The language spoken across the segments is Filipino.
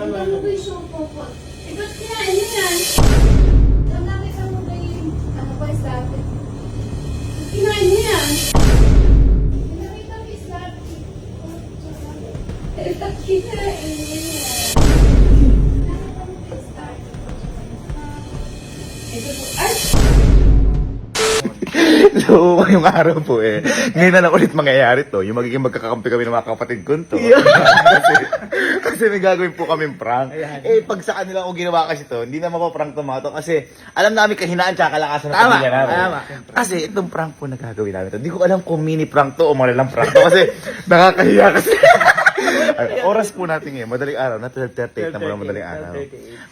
Ano ba yung show po po? Eh, ba't kinain niya yan? Nakita mo ba yung, ano ba, isdate? Kinain niya yan? Nakita mo isdate? Kinain niya yan. Nakita mo ba isdate? Ito po, ay! So, yung araw po ngayon na lang ulit mangyayari to. Yung magiging magkakampi kami ng mga kapatid ko to. kasi may gagawin po kaming prank. Pag sa kanila ko ginawa kasi to, hindi na mapaprank to mga to. Kasi alam namin kahinaan tsaka kalakasan ng pamilya namin. Tama. Kasi itong prank po na gagawin namin to. Hindi ko alam kung mini prank to o malalang prank to. Kasi nakakahiya kasi. Oras po natin ngayon, madaling araw, na 12:38 na madaling araw.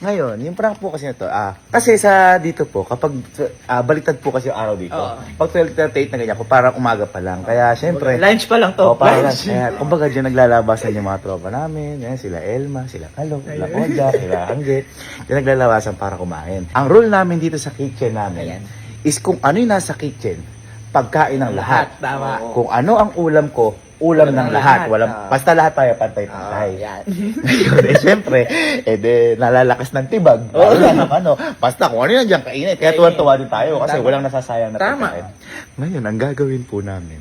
Ngayon, yung prank po kasi na to, kasi sa dito po, kapag baliktad po kasi yung araw dito, pag 12:38 na ganyan po, parang umaga pa lang. Kaya syempre, Lunch pa lang to. parang kumbaga dyan naglalabasan yung mga tropa namin, yan, sila Elma, sila Kalo, sila Konja, sila Anggit, dyan naglalabasan para kumain. Ang rule namin dito sa kitchen namin is kung ano yung nasa kitchen, pagkain ng lahat. Tama. Kung ano ang ulam ko, ulam ng lahat. Basta lahat tayo pantay-pantay. Ngayon, syempre, nalalakas ng tibag. Basta kung ano yan dyan, kainit. Kaya tuwan-tuwa din tayo kasi walang nasasayang na pagkain. Ngayon, ang gagawin po namin,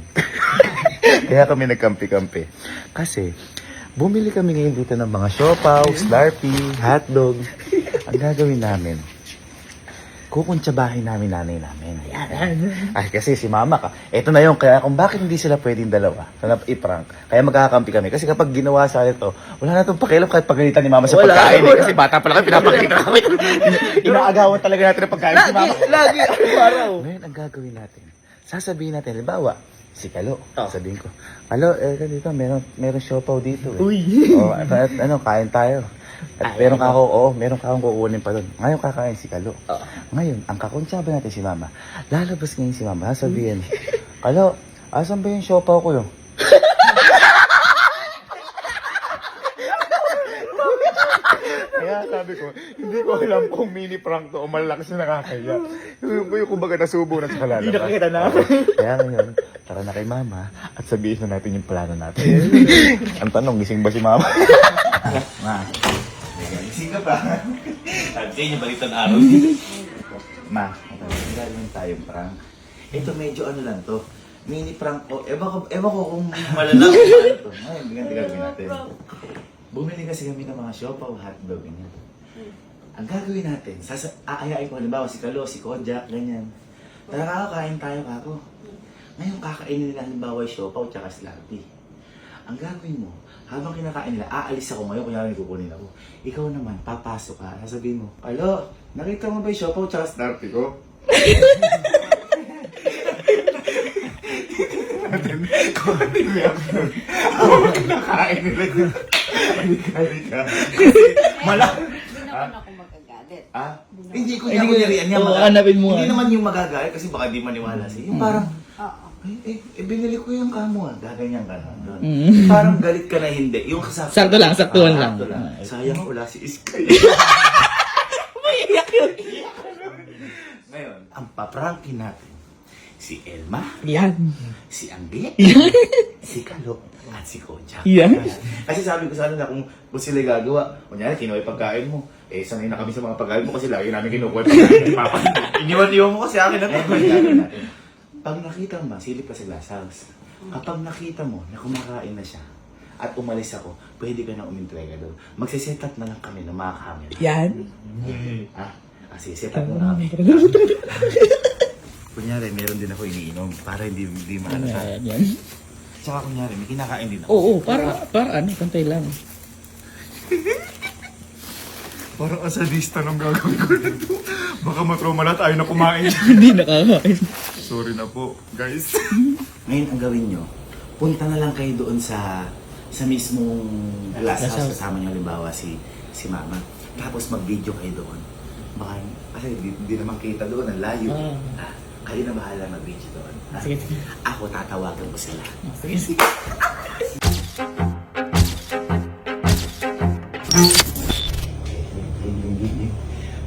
kaya kami nagkampi-kampi. Kasi, bumili kami ngayon dito ng mga siopaw, Slurpee, hotdog. Ang gagawin namin, kukuntsabahin namin nanay namin. Ay, kasi si mama ka. Ito na yung, kaya kung bakit hindi sila pwedeng dalawa na i-prank. Kaya magkakampi kami. Kasi kapag ginawa sa ito, wala na itong pakialam kahit pagalitan ni mama sa pagkain. Kasi bata pa lang kami, pinapakita kami. Inaagawan talaga natin ang pagkain si mama. Lagi, araw. Ngayon, ang gagawin natin, sasabihin natin, halimbawa, si Kalo, sabihin ko, Kalo, dito, meron siopaw dito. Uy. Kain tayo. At meron ka akong kukunin pa doon. Ngayon kakain si Kalo. Ngayon, ang kakuntsaba natin si Mama. Lalabas ngayon si Mama. Sasabihin, Kalo, asan ba yung siopaw ko yun? Kaya sabi ko, hindi ko alam kung mini prank to o malakas na nakakaya. Yung kumbaga nasubo na sa kalalabas. Hindi nakakita na. Kaya ngayon, tara na kay Mama at sabihin na natin yung plano natin. Ang tanong, gising ba si Mama? Ma, gising ka pa. Sabi sa inyo, balitan araw. Ma, gagawin tayong prank. Ito medyo ano lang to. Mini prank ko. Ewan ko kung malalang to. Ngayon, ganyan gagawin natin. Bumili kasi kami ng mga siopaw, hotdog, ganyan. Ang gagawin natin, aayain ko halimbawa si Kalo, si Kojak, ganyan. Tara kakain tayo kako. Ngayon kakainin nila halimbawa yung siopaw tsaka Slurpee. Ang gagawin mo, habang kinakain nila, aalis ako ngayon, kunyari kukunin ako. Ikaw naman, papasok ka, sasabihin mo, Kalo, nakita mo ba yung siopaw tsaka Slurpee ko? Kung ano yung reaction, habang kinakain nila. Halika. Hindi naman ako magagalit. Hindi ko niya niya hanapin mo. Hindi naman yung magagaya kasi baka di maniwala siya. Yung parang, Oo. binili ko yung kamo gaganyan ka na. Parang galit ka na hindi. Yung Sakto lang, saktuhan lang. Sayang wala si Iskay. Mayayak yun. Ngayon, ang paprankin natin, si Elma, Yan. si Anggit, si Kalo, at si Kojak. Yan. Kasi sabi ko sana na kung sila gagawa, kunyari kinuha yung pagkain mo, sanay na kami sa mga pagkain mo kasi lagi namin kinukuha yung pagkain. Papa, iniwan mo kasi akin na ito. Pag nakita mo, silip ka sa glass house. Kapag nakita mo na kumakain na siya at umalis ako, pwede ka na umintrega doon. Magsiset up na lang kami ng mga camera. Yan. Kasi set up na kami. Kunyari, meron din ako iniinom para hindi mahalata. Yan. Tsaka kunyari, may kinakain din ako. Oo, para ano, pantay lang. Parang asadista nang gagawin ko na to. Baka matrauma na tayo na kumain. Hindi nakakain. Sorry na po, guys. Ngayon, ang gawin nyo, punta na lang kayo doon sa mismong glass house. Kasama nyo halimbawa si Mama. Tapos mag-video kayo doon. Baka, kasi di naman kita doon, ang layo. Kayo na bahala mag-video doon. Sige. Ako tatawagan ko sila. Sige.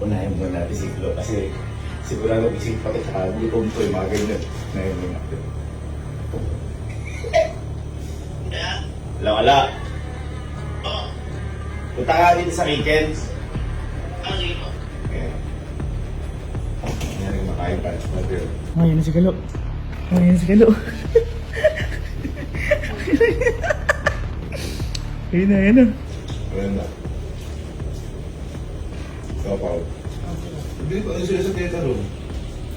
Unahin mo natin si Flo kasi sigurado isip pati sa gutom ko yung mga ganyan. Ngayon mo natin. Wala. Punta punta ka dito sa kitchen. Okay. Yan yung makain pa. Oh, yan na si Galo. Oh, yan na si Galo. Ayun na, ayun na. Maganda. Ikaw, Paul. Hindi ko ano sila sa theater room.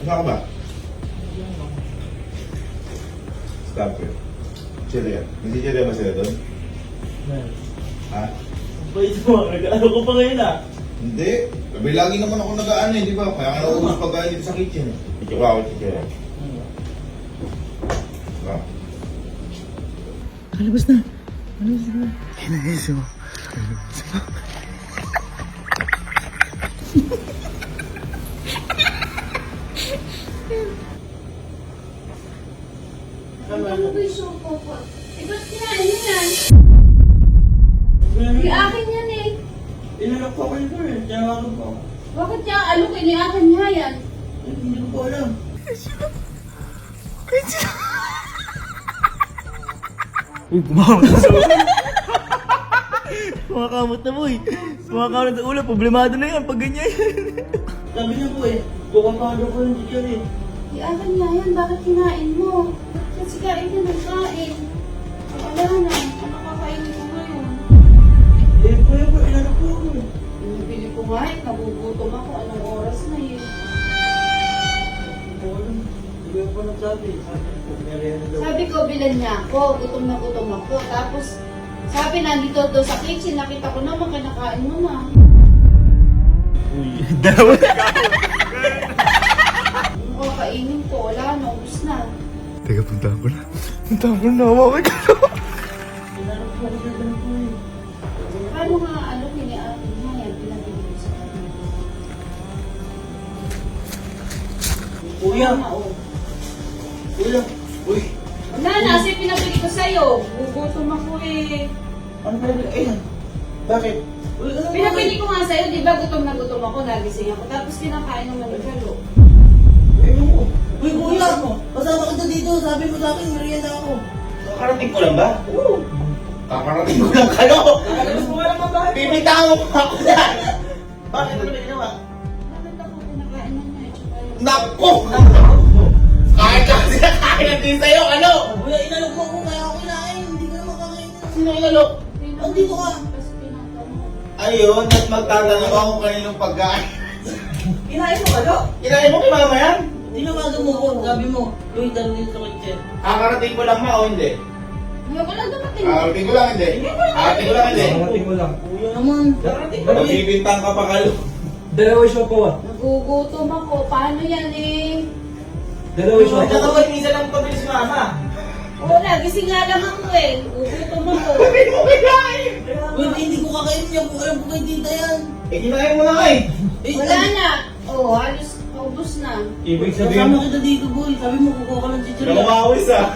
Ano ka ba? Stop it. Chill yan. Hindi chill yan ba sila doon? Ha? Bait mo, nag-ano ko pa ngayon ah. Hindi. Sabi lagi naman ako nag-ano eh, di ba? Kaya nga naubos pagkain dito sa kitchen eh. Wow, chill yan. Ah. Kalabas na. Kalabas na. Kinahis mo. Ano ba yung show ko po? Eh, ba't kinain mo yan? Yung akin yan eh. Inalok ko kayo doon eh. Tinawagan ko. Bakit niya alukin yung akin niya yan? Hindi ko po alam. Uy, kumakamot na sa ulo. Kumakamot na boy. Kumakamot na sa ulo. Problemado na yan pag ganyan. Sabi niya po eh, bukapado ko yung teacher eh. Yung akin niya yan, bakit kinain mo? Kasi kain ka ng kain. Wala na, ano kakainin ko ngayon? Eh, kuya po, inalok ko ako eh. Binibili ko nga eh, nagugutom ako. Anong oras na yun? Hindi ko alam. Hindi ko po nagsabi. Sabi ko, merienda daw. Sabi ko, bilan niya ako. Gutom na gutom ako. Tapos, sabi nandito doon sa kitchen, nakita ko naman, kinakain mo na. Uy, dalawa na Ano kakainin ko? Wala na, ubus na. Teka, puntahan ko na. Puntahan ko na. Hawakan ka na. Inalok ko ako sa ganito eh. Paano nga, ano, kiniakin niya yan, pinabili ko sa kanya. Kuya! Tama, oh. Kuya! Uy! Wala na, kasi pinabili ko sa'yo. Gugutom ako eh. Ano ba yun? Ayan! Bakit? Uy, ano ba? Pinabili ko nga sa'yo, di ba gutom na gutom ako, nagising ako. Tapos kinakain ng manigalo. Ayun ko. Uy, kuya! Kasama kita dito. Sabi mo sa akin, merienda ako. Kakarating ko lang ba? Oo! Kakarating ko lang kayo! Alam mo naman ba? Bibitaw mo pa ako dyan! Bakit ano ba ginawa? Bakit ako kinakain na niya? Tsaka yung... Naku! Kahit kasi nakain natin sa'yo, ano? Kuya, inalok mo ako kaya ako kinain. Hindi ko na makakain. Sino inalok? Andito ka. Tapos pinatamo. Ayun, at magtatanong ako kung kaninong pagkain. Kinain mo ano? Kinain mo kay mama yan? Tinawagan mo ko. Sabi mo, Uy, dalo dito sa kitchen. Kakarating ko lang ma o hindi? Ngayon ko lang dumating. Kakarating ko lang hindi? Kakarating ko lang hindi? mo lang. Kuya naman. Darating Magbibintang ka pa kalo. Dalawa siya po ah. Nagugutom ako. Paano yan eh? Dalawa At saka ba't minsan lang pabili si mama? Wala, gising nga lang ako eh. Nagugutom ako. Sabi mo kinain! Uy, hindi ko kakain niya. Alam ko kay tita yan. Eh, kinain mo na nga eh. Wala na. Oh, halos ubus na. Ibig Kasama kita dito, boy. Sabi mo, kukuha ka ng chichirya. Namawis ah.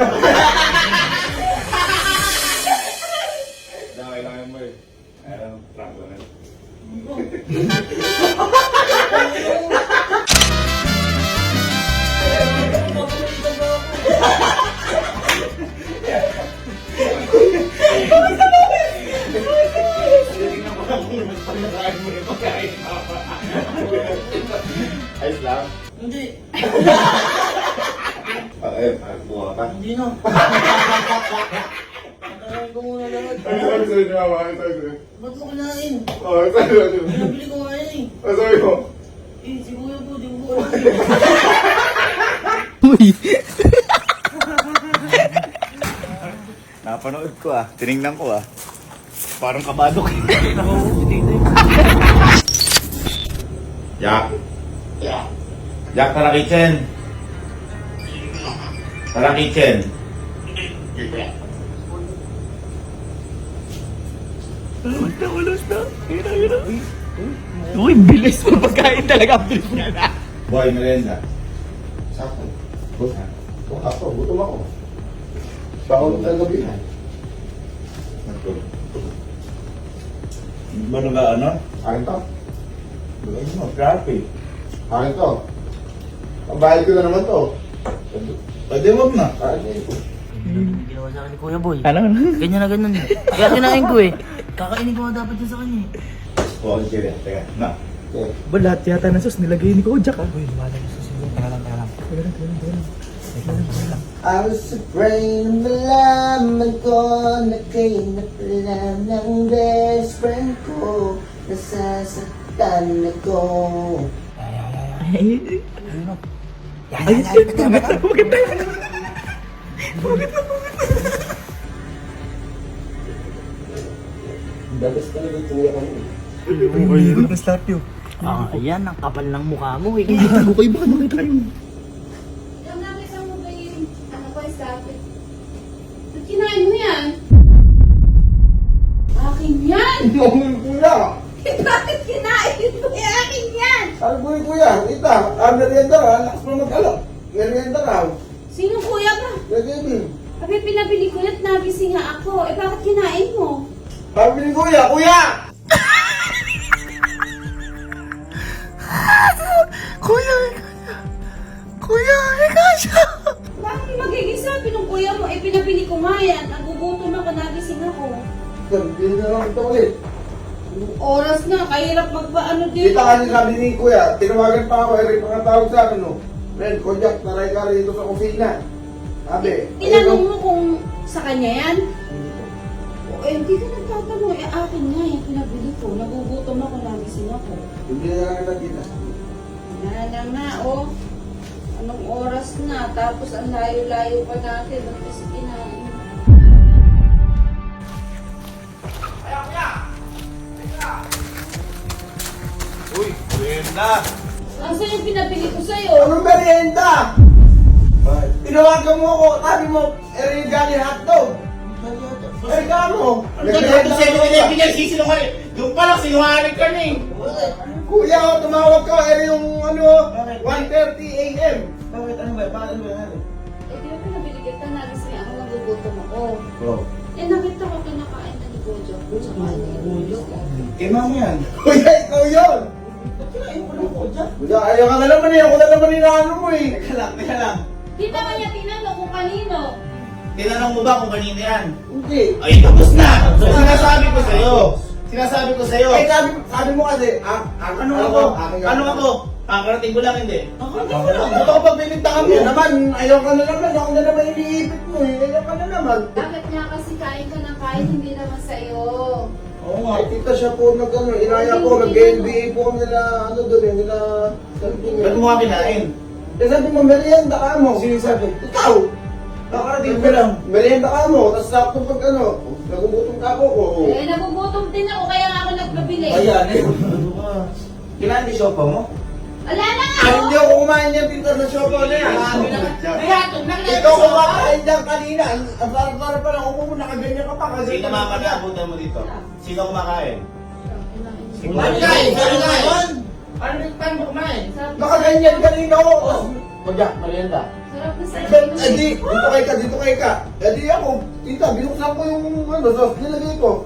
Dami lang yung boy. Ayun, prank lang. Ayos lang. Hindi. Buha ka. Hindi na. Patayin ko muna lahat. Sorry, mama. Sorry. Ba't mo kinain? Oh, sorry. Pinabili ko nga yan eh. Sorry mo. Eh, si kuya po, di ko po alam. Uy. Napanood ko ah. Tinignan ko ah. Parang kabado ka. Jack. Jack, tara kitchen. Tara kitchen. Ulos na. Uy, bilis mo pagkain talaga. Bilis niya na. Boy, merienda. Sakto. Buta. Ako, gutom ako. Bako ng gabi na. Hindi ba ano? Akin to. Bigay mo, grabe. Akin to. Pambayad ko na naman to. Pwede wag na. Ginawa sa akin ni Kuya Boy. Ano? Ganyan na ganyan. Kaya kinain ko eh. Kakainin ko nga dapat yun sa kanya eh. Huwag sila. Teka, na. Ba lahat yata ng sauce nilagay ni Kojak ah. Uy, lumalagay sa siguro. Teka lang. I was afraid na malaman ko na kayo na pala ng best friend ko. Nasasaktan ako. Ay, Dagas talaga tuya ka mo. ayun. Mas lahat yun. Ah, ayan, ang kapal ng mukha mo eh. Tago kayo, baka nakita kayo. Yung nakita mo ba yung ano ba is dati? Ba't kinain mo yan? Akin yan! Mahul kuya! Bakit kinain mo yan? Akin yan! Sabi ko kuya, ita, merienda ka, lakas mo mag-alak. Merienda ka, Sino kuya ba? nag-ibig. Sabi pinabili ko at nagising nga ako. Eh bakit kinain mo? Sabi ni kuya, kuya! Kuya, ikaw siya. Bakit magiging sabi ng kuya mo? Eh pinabili ko nga yan. Nagugutom ako, nagising ako. Sabi na lang ito ulit. Oras na, kahirap magpaano dito. Kita kasi sabi ni kuya, tinawagan pa ako, Eric, pangatawag sa akin, no? Ren, Kojak, taray ka rito sa kusina. Sabi, Tinanong mo kung sa kanya yan? Eh, hindi ka nagtatanong. Eh, akin nga yung pinabili ko. Nagugutom ako, nagising ako. Hindi na lang nakita. Wala na, oh. Anong oras na? Tapos ang layo-layo pa natin. Ba't kasi kinain? Uy, Brenda! Asan yung pinabili ko sa'yo? Anong merienda? Tinawagan mo ako, sabi mo, Eric, galing hotdog. Eric, mo? Yung palang sinungaling ka ni. Kuya, tumawag ka, Eric, yung ano, 1:30 a.m. Bakit ano ba? Bakit ano ba yan? Eh, di ba pinabili kita? Nagising ako, nagugutom ako. Oh. Eh, nakita ko kinakain na ni Bojo. Tsaka ni Eh, mama yan. Kuya, ikaw yun! Kinain mo lang ko dyan. Kuya, ayaw ka na naman eh, ako na naman inaano mo eh. Teka lang. Di ba kanya tinanong kung kanino? Tinanong mo ba kung kanino yan? Hindi. Ay, tapos na! Sinasabi ko sa'yo. Eh, sabi mo kasi, Ano ako? Ano ako? Kakarating ko lang, hindi. Ba't ako pagbibintangan mo? Naman, ayaw ka na naman, ako na naman iniipit mo eh, ayaw ka na naman. Bakit nga kasi kain ka ng kain, hindi naman sa'yo. Oo nga, kita siya po nag-ano, inaya po, nag-NBA po kami nila, ano doon eh, nila, Ba't mo nga kinain? eh sabi mo, merienda ka mo. Sino sabi? Ikaw! Kakarating ko lang. Merienda ka mo, tapos sakto pag ano, nagugutom ka ako. Eh, nagugutom din ako, kaya nga ako nagpabili. Ayan eh. Kinain ni Shopa mo? Wala na nga! Ay, oh. hindi ako kumain yan dito sa shopo na yan. Ikaw kumakain dyan kanina, ang sarap-sarap pa lang, upo mo, nakaganyan ka pa. Kasi Sino mama na abutan mo dito? Sino kumakain? Paano kumain? Sarap na Nakaganyan kanina ako. Magyak, merienda. Sarap na sa Edi, dito kay ka. Edi ako, tita, binuksan ko yung ano, sauce, nilagay ko.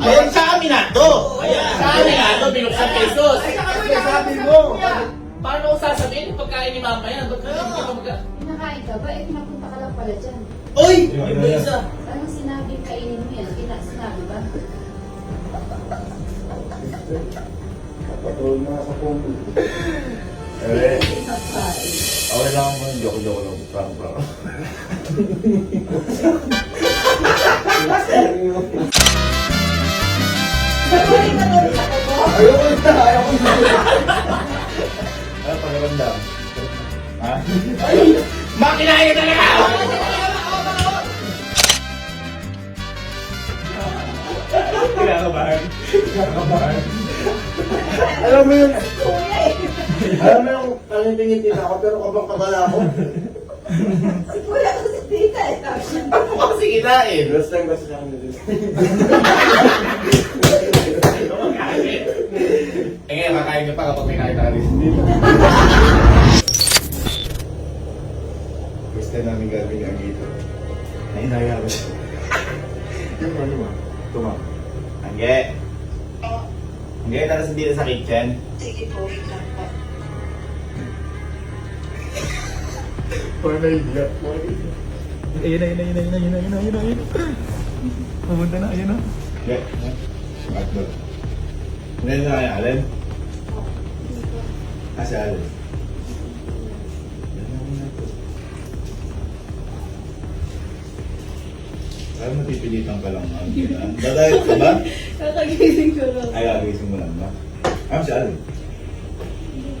Ayan sa amin na to! Ayan sa amin na to, binuksan pesos! Kasi sabi mo, Paano ko sasabihin yung pagkain ni mama yan? Ba't hindi ka mag... Pinakain ka ba? Eh, pinapunta ka lang pala dyan. Uy! Iba isa. Anong sinabing kainin mo yan? Sinabi ba? patol na sa pompo. Eh, Pinakain. okay lang mo, joke lang. Prank. Ayoko na. Ano pag-ramdam? Ha? Makinain ka talaga! Kinakabahan. Alam mo yung talingin ako, pero kabang-kabala ako. Wala ko si tita eh. Ano ka kasi kinain? Last time kasi sa akin nila. Eh ngayon, kakain ka pa kapag may nakita ka rin. First time namin gagawin ang dito. Nainaya ko siya. Yung ano ba? Tuma. Angge. Angge, tara sa dito sa kitchen. Sige po, wait lang po. Or naiiyak. Ayun na. Pumunta na, ayun na. Angge. Tatlo. Ngayon na kaya, Allen? Si Allen. Yan na muna ito. Parang matipilitan ka lang. Dadayot ka ba? Kakagising ko lang. Ay, agising mo lang ba? Si Allen.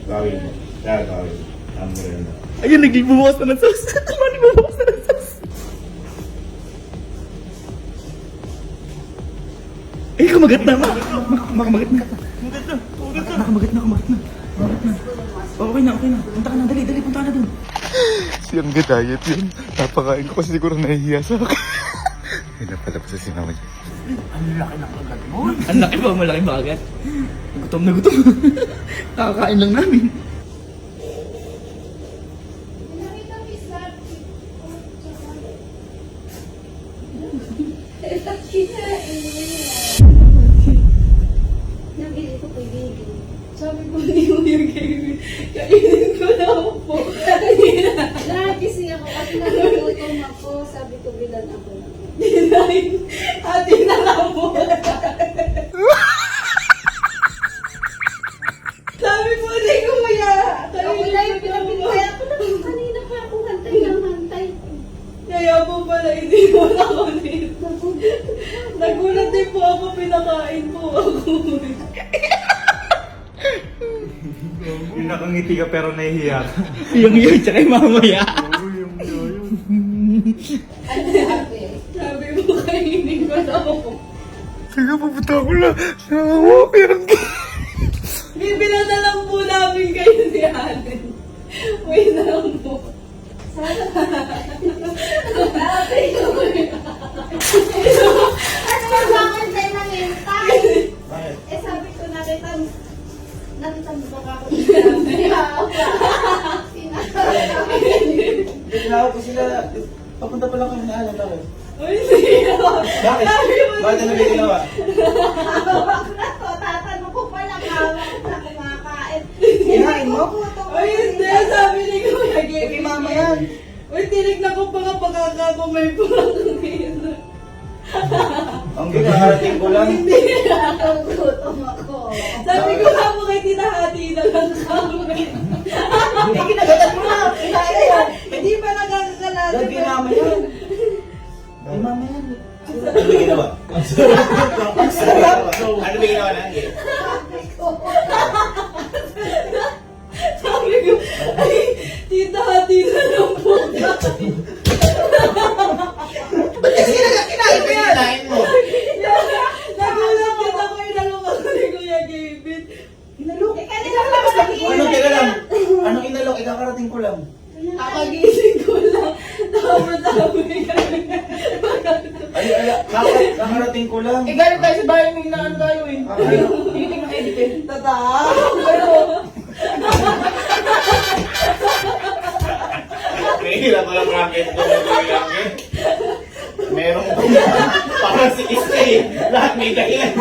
Tawin mo. Kaya tawin. Ang merienda. Ayun, nagbubukas na ng sauce. Nagbubukas na ng sauce. Eh, kumagat na. Kumagat na. Kumagat na. Okay na. Punta ka na, dali, punta ka na dun. Siyang gadayat yun. Napakain ko kasi siguro nahihiya sa akin. Ay, napalap sa sinama niya. Ang laki ba? Malaki ba agad? Gutom na gutom. Kakakain lang namin. Nakita ko is that nabili ko kay baby. Sabi ko, hindi mo yung baby. Kainin ko na po. Nagising ako kasi nagugutom ako. Sabi ko, bilan ako na. Ate na lang po. Sabi ko, hindi ko maya. Ako na yung pinapinaya ko na. Kanina pa ako hantay. Kaya po pala, hindi mo na ako dito. Nagulat din po ako, pinakain po ako. Yung nakangiti ka pero nahihiya ka. Yung yun, tsaka yung mamaya. Sabi mo, kainin ko na ako. Sige, pupunta ko na. Nakawak yan. Bibila na lang po namin kayo ni Allen. Wait na lang po. Sana. Ate, ano bakit tayo nangintay? Eh sabi ko, nakita mo ba ako? Tinawag ko sila. Papunta pa lang kami na alam ako. Uy, sige. Bakit? Bakit ano may ginawa? Hawak na to. Tatanong ko pala hawak na kumakain. Kinain mo? Uy, hindi. Sabi ni Kuya Gaby. Kay mama yan. Uy, tinignan ko pa nga pagkakakumay po lang dito. Ang ginaharating ko lang. Hindi ako gutom ako. Sabi ko nga po kay tinahati na lang kami. Eh, kinagatan mo na. Kinain yan. Hindi pa nakakakalala. Lagi mama yan. Ay, mama yan. Ano ba ginawa? Ang sarap. Ano ba ginawa na? Sabi ko, ay, tita-hati na lang po. Ba't kasi kinain mo yan? Kinain mo. Nagulat din ako, inalok ako ni Kuya Gabriel. Inalok? Kanina pa ba Ano, teka lang. Anong inalok? Ikakarating ko lang. Nakagising ko lang. Tapos sabi kami. Ay, kakarating ko lang. Eh, galing tayo sa bahay ng inaan tayo eh. Hindi mo edit eh. Tatawa. Nahihila ko lang racket ko ng racket. Merong parang si Iskay. Lahat may dahilan.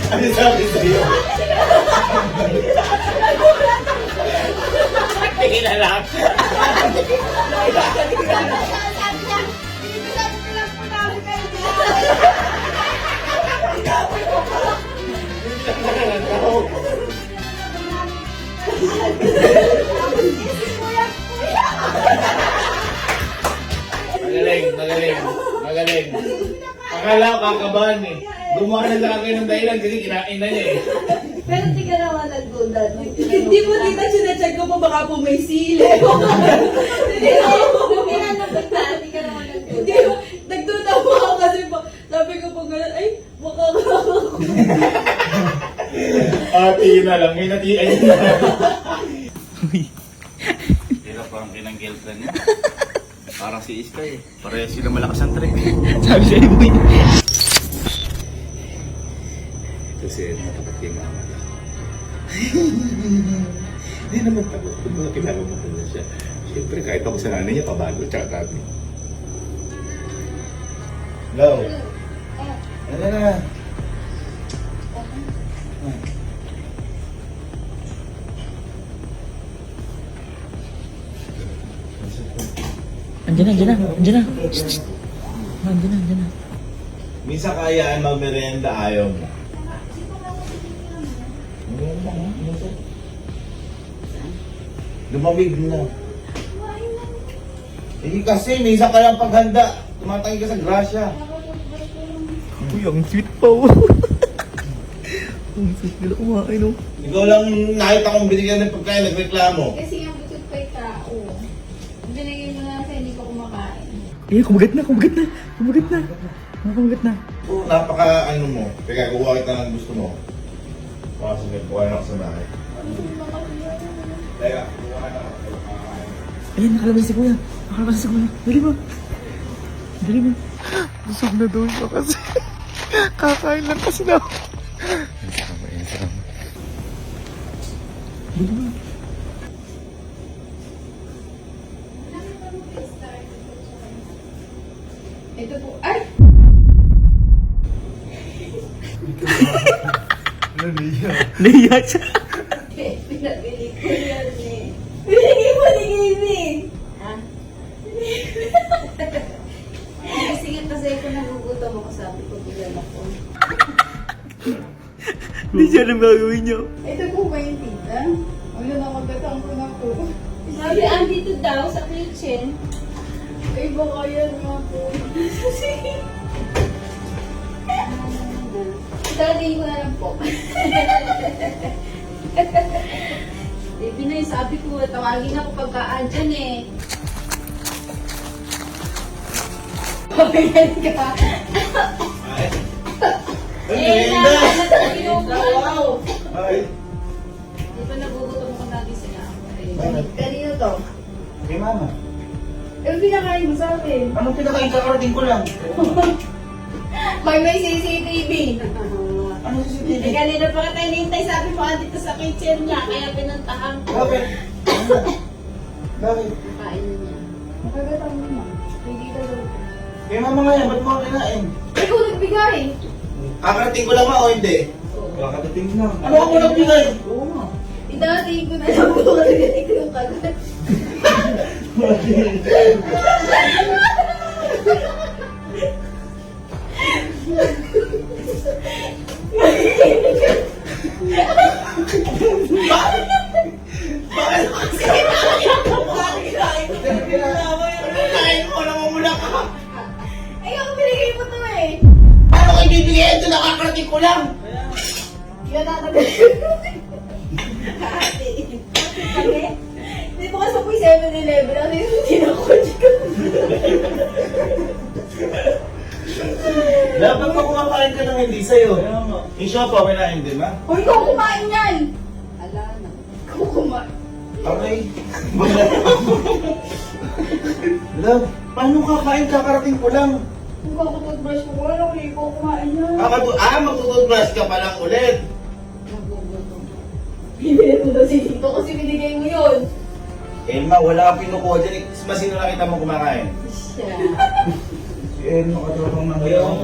Ano sabi sa'yo? Tingin na lang. Sabi niya, binibilan ko lang po namin kayo niya. Magaling. Akala ko kakabahan eh. Gumawa na sa akin ng dahilan kasi kinain na niya eh. Pero di ka naman nagdudan. Hindi mo dito sinecheck ko pa baka po may sili. Hindi ka naman nagdudan. Nagduda mo ako kasi sabi ko pag gano'n, ay, baka ako. Ati na lang, may natiay na. Hirap ang kinang girlfriend niya. Parang si Iskay eh. Parehas sila malakas ang trip eh. Sabi sa'yo, boy. Kasi matapat kay mama niya. Hindi naman takot. Kung mga kilala mo ko na siya. Siyempre kahit ako sa nanay niya, pabago. Tsaka tabi. Hello? Ano na? Andiyan na. Shh, shh. Andiyan na. Minsan kayaan mag-merienda, ayaw mo. Lumamig na. Eh kasi, minsan ka lang paghanda. Tumatanggi ka sa grasya. Uy, ang sweet pa oh. Ang sweet nila kumain oh. Ikaw lang nakita kong binigyan ng pagkain, nagreklamo. Kasi yung butod pa yung tao. Binigay mo na kasi hindi ko kumakain. Eh, kumagat na. Kumagat na. Oo, napaka ano mo. Teka, kukuha kita ng gusto mo. Sige, kuha na ako sa bahay. Teka, kuha na ako. Ayan, nakalabas si kuya. Dali mo. Busog na daw siya kasi. Kakain lang kasi daw. Sarap. Dali mo. Ito po, ay! Nahiya siya. Pinabili ko yan eh. Binigay mo ni Gini. Ha? Sige kasi kung nagugutom ako, sabi ko bilang ako. Hindi siya alam gagawin niyo. Ito po ba yung tita? Ano na magkatangko na po? Sabi, andito daw sa kitchen. Ay, baka yan nga po. Sige. Dadating ko na lang po. Eh, Pinay, sabi ko, tawagin ako pagka-andyan eh. Pagkain ka. Eh, nagugutom ako. Ay, Di ba nagugutom ako nagising ako? Bakit? Kanino to? kay mama. Eh, pinakain mo sa akin. Anong pinakain kakarating ko lang? May CCTV. Ano si Eh, CCTV? kanina pa kita hinihintay, sabi mo, andito sa kitchen niya, kaya pinuntahan ko. Bakit? Bakit? Kain niya. Makagatang mo na. Hindi ka daw. Kay mama nga yan, ba't mo ako kinain? Ikaw nagbigay. Kakarating ko lang ma o hindi? Kakadating na. Ano ako nagbigay? Oo nga. Idating ko na lang po kasi ko yung kagat. Kinain mo, namumula ka. Ay, ako binigay mo to eh. Paano ko ibibigay ito? Nakakarating ko lang. Yan natagay. Ate. Kami? Hindi po kasi po yung 7-Eleven. Ano yung tinakot ko? Dapat pa kumakain ka ng hindi sa'yo. Kaya nga. Yung siopaw, kinain din ba? Uy, ikaw kumain yan! Ala na. Ikaw kumain. Okay. Love, paano kakain? Kakarating ko lang. Kung kakututbrush ko, wala ko ikaw kumain yan. Magtututbrush ka pa lang ulit. Nagugutom. Bibili mo daw si Tito kasi binigay mo yun. Elma, wala kang pinukuha dyan. Mas sino nakita mo kumakain? Siya. Si Elmo katapang na Ayaw.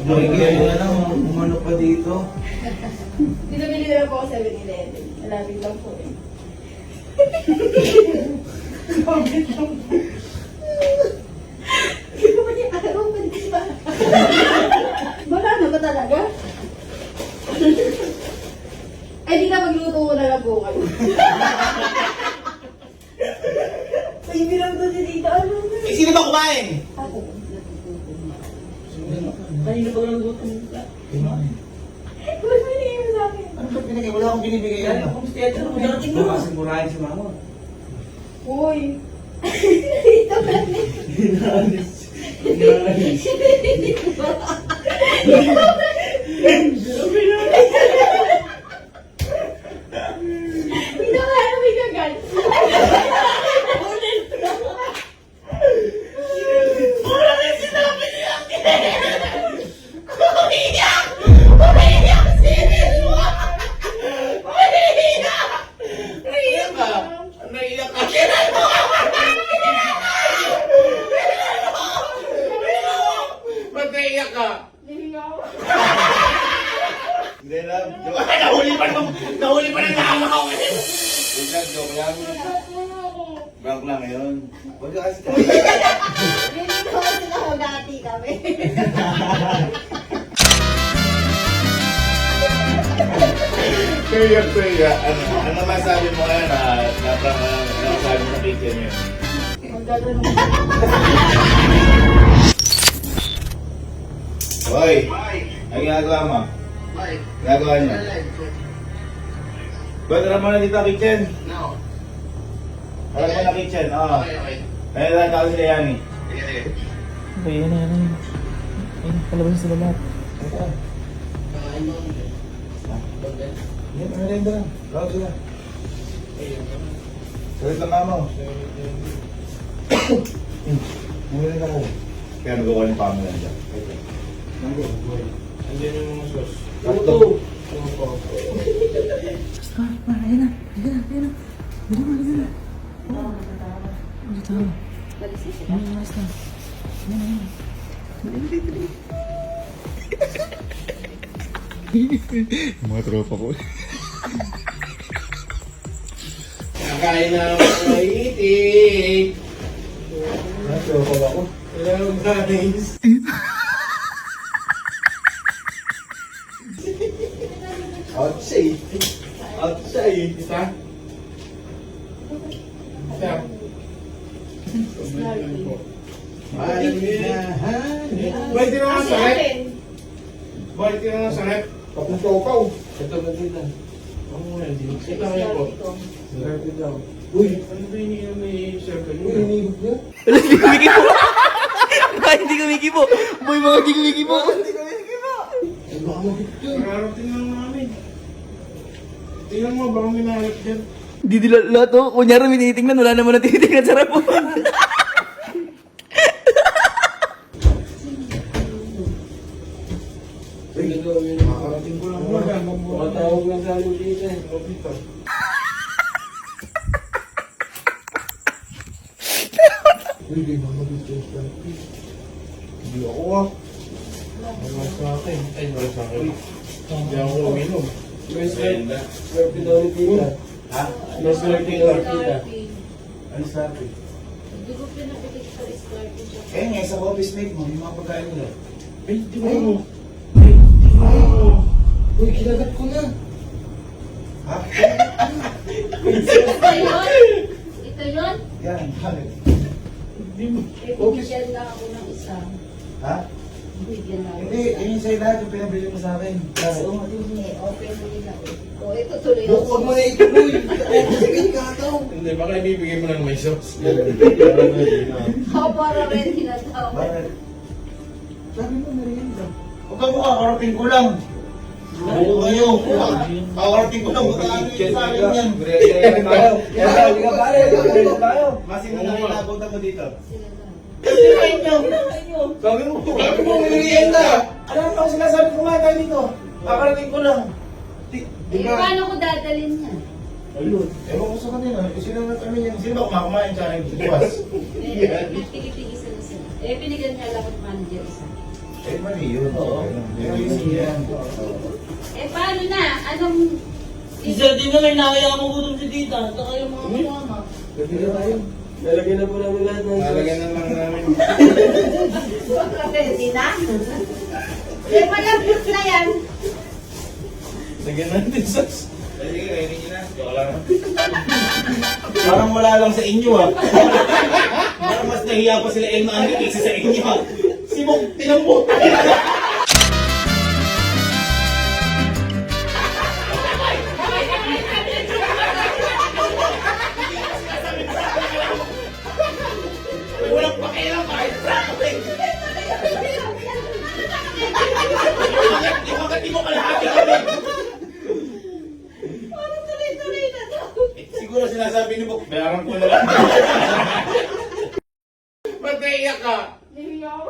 Bigyan mo na lang. Umano pa dito. Binabili na lang po ako 7-Eleven. Malapit lang po eh. Malapit lang po. Hindi ko ba niya araw pa di ba? Wala na ba talaga? Ay, di na magluto ko na lang po kayo. Ay, bilang to si Tito. Ano na? Eh, sino ba kumain? Ako. Kanina pa lang gutom ka. Ba't binigay mo sa akin? Ano ba pinigay? Wala akong binibigay Kaya yan. kung stretcher mo darating na. Kasi murahin si mama. Uy. Tito ba ni? Hinaalis. Hindi ka kaya nabigagal. Naiyak ka. Naiyak ka. Ba't naiyak ka? Hindi lang. Nahuli pa ng hama ko. Joke lang. Prank lang yun. Huwag ka kasi Hindi ko sila magati kami. Kuya, ano masabi mo ngayon na prank ano masabi mo na kitchen yun? Hoy! Ang ginagawa mo? Ginagawa niyo? Ba't naman na dito kitchen? No. Harap mo na kitchen, oo. Kaya lang ako sila yan eh. Okay, yan. Ayun, palabas sila lahat. Yan, ano lang. Lawag sila. Salit lang mama. Muna ako. Kaya nagawa ng pamo lang dyan. Andiyan yung mga sauce. Tatlo. Ayun na. Dali na. Dito. Alis na. Mga tropa ko. Nakain na ako itik. Tropa ba ako? Kailangan guys. Outside. Outside. Isa? Isa? Pwede na nga sa rep. Pwede na nga sa rep. Papuntopaw. Ito ba dito? Oo nga, ito kaya po. Sarapit daw. Uy, ano ba iniinom ni Sir Kanina? Uy, iniinom niya? Hindi kumikibo. Boy, mga hindi kumikibo. Kararating lang namin. Tingnan mo, baka may nalit dyan. Hindi nila lahat oh. Kunyari may tinitingnan, wala naman na tinitingnan sa rep. Makakarating ko lang naman. Makatawag lang sa akin dito eh. Kapito. Hindi ba mag-ito sa akin? Hindi ako ah. Wala sa akin. Ay, wala sa akin. Hindi ako uminom. May swerte daw ni Tita. Ha? May swerte daw ni Tita. Ano sabi? Hindi ko pinapikit sa Scorpio siya. Eh nga, sa office mate mo, yung mga pagkain nila. Ay, di ba mo? Uy, kinagat ko na. Ha? Ito yun? Ito yun? Yan, bakit? Hindi mo. Eh, bigyan na ako ng isa. Ha? Bigyan na ako. Hindi, yun yung sa'yo lahat yung pinabili mo sa akin. Oo, hindi. Open mo nila. O, ito tuloy. Huwag mo na ito, boy. Sige, kataw. Hindi, baka ibibigay mo lang may sauce. Ako para rin tinatawag. Bakit? Sabi mo, merienda. Huwag ka mo, kakarating ko lang. Oo kayo. Kakarating ko lang, magkakaano yung sa akin yan. Masin na nakinapunta mo dito. Sabi mo, merienda. Ano pa ang sinasabi ko nga tayo dito? Kakarating ko lang. Eh, paano ko dadalhin yan? Ewan ko sa kanila, sino na kami yan? Sino ba kumakain sa akin bukas? Eh, tigil-tigil sila. Eh, pinigyan niya lang ang manager isa. Eh, mali yun. Oo. Yan. Eh, paano na? Anong... Isa din na may nakaya mo gutom si tita. Saka yung mga kasama. Lalagyan na po namin lahat ng sauce. Lalagyan na lang namin. Pwede na? Eh, malambot na yan. Lagyan natin sauce. Sige, kainin nyo na. Joke lang. Parang wala lang sa inyo ah. Parang mas nahiya pa sila Emma Andy kaysa sa inyo ah. Simok, tinambo. Walang pakialam kahit sa akin. Yung agad mo kalahati kami. Parang tuloy-tuloy na to. Siguro sinasabi ni Bok, bayaran ko na lang. Ba't naiyak ka? Hindi ako.